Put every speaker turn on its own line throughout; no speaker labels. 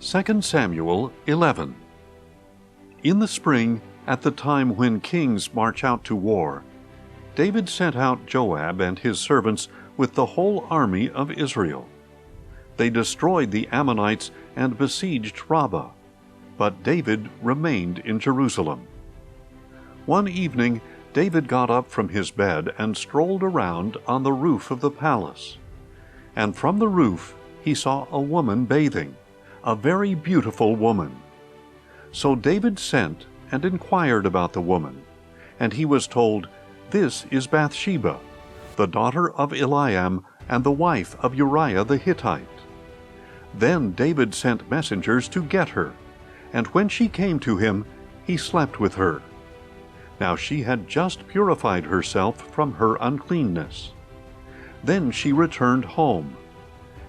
2 Samuel 11. In the spring, at the time when kings march out to war, David sent out Joab and his servants with the whole army of Israel. They destroyed the Ammonites and besieged Rabbah, but David remained in Jerusalem. One evening, David got up from his bed and strolled around on the roof of the palace. And from the roof he saw a woman bathing, a very beautiful woman. So David sent and inquired about the woman, and he was told, "This is Bathsheba, the daughter of Eliam and the wife of Uriah the Hittite." Then David sent messengers to get her, and when she came to him, he slept with her. Now she had just purified herself from her uncleanness. Then she returned home,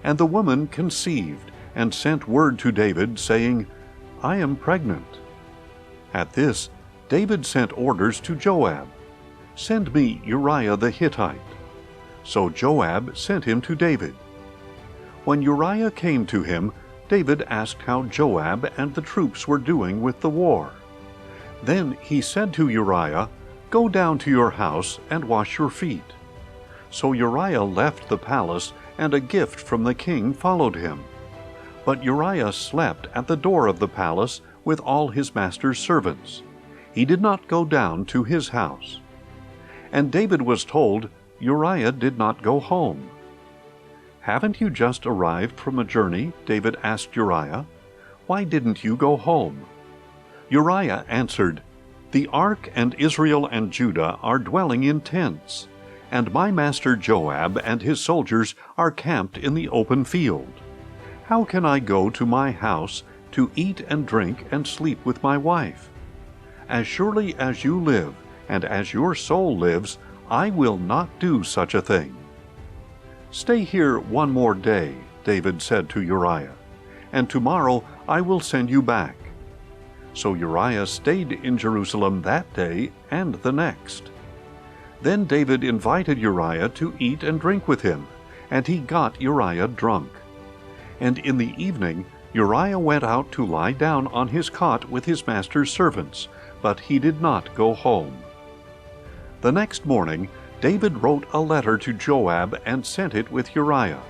and the woman conceived and sent word to David, saying, "I am pregnant." At this, David sent orders to Joab, "Send me Uriah the Hittite." So Joab sent him to David. When Uriah came to him, David asked how Joab and the troops were doing with the war. Then he said to Uriah, "Go down to your house and wash your feet." So Uriah left the palace, and a gift from the king followed him. But Uriah slept at the door of the palace with all his master's servants. He did not go down to his house. And David was told, Uriah did not go home. "Haven't you just arrived from a journey?" David asked Uriah. "Why didn't you go home?" Uriah answered, "The ark and Israel and Judah are dwelling in tents, and my master Joab and his soldiers are camped in the open field. How can I go to my house to eat and drink and sleep with my wife? As surely as you live, and as your soul lives, I will not do such a thing." "Stay here one more day," David said to Uriah, "and tomorrow I will send you back." So Uriah stayed in Jerusalem that day and the next. Then David invited Uriah to eat and drink with him, and he got Uriah drunk. And in the evening Uriah went out to lie down on his cot with his master's servants, but he did not go home. The next morning David wrote a letter to Joab and sent it with Uriah.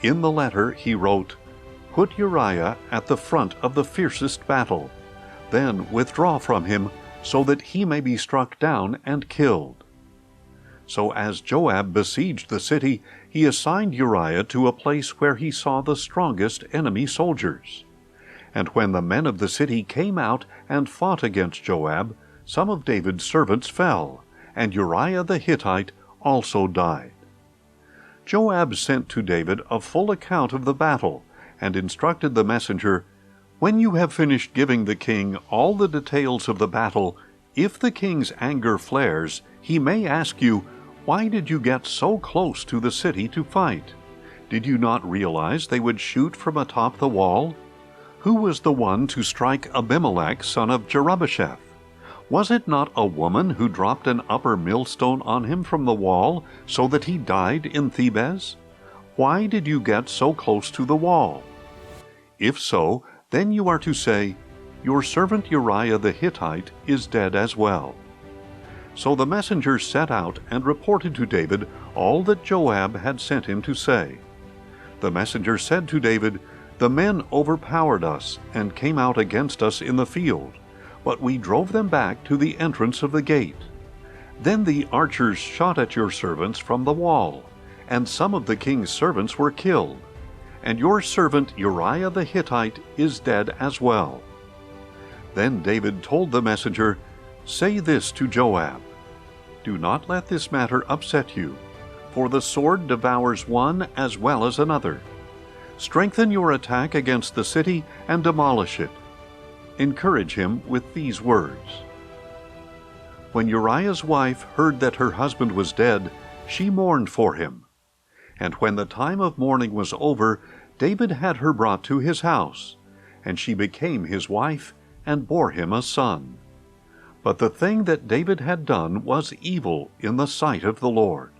In the letter he wrote, "Put Uriah at the front of the fiercest battle, then withdraw from him, so that he may be struck down and killed." So as Joab besieged the city, he assigned Uriah to a place where he saw the strongest enemy soldiers. And when the men of the city came out and fought against Joab, some of David's servants fell, and Uriah the Hittite also died. Joab sent to David a full account of the battle, and instructed the messenger, "When you have finished giving the king all the details of the battle, if the king's anger flares, he may ask you, 'Why did you get so close to the city to fight? Did you not realize they would shoot from atop the wall? Who was the one to strike Abimelech, son of Jerubbesheth? Was it not a woman who dropped an upper millstone on him from the wall, so that he died in Thebez? Why did you get so close to the wall?' If so, then you are to say, 'Your servant Uriah the Hittite is dead as well.'" So the messenger set out and reported to David all that Joab had sent him to say. The messenger said to David, "The men overpowered us and came out against us in the field, but we drove them back to the entrance of the gate. Then the archers shot at your servants from the wall, and some of the king's servants were killed, and your servant Uriah the Hittite is dead as well." Then David told the messenger, "Say this to Joab, 'Do not let this matter upset you, for the sword devours one as well as another. Strengthen your attack against the city and demolish it.'" Encourage him with these words. When Uriah's wife heard that her husband was dead, she mourned for him. And when the time of mourning was over, David had her brought to his house, and she became his wife and bore him a son. But the thing that David had done was evil in the sight of the Lord.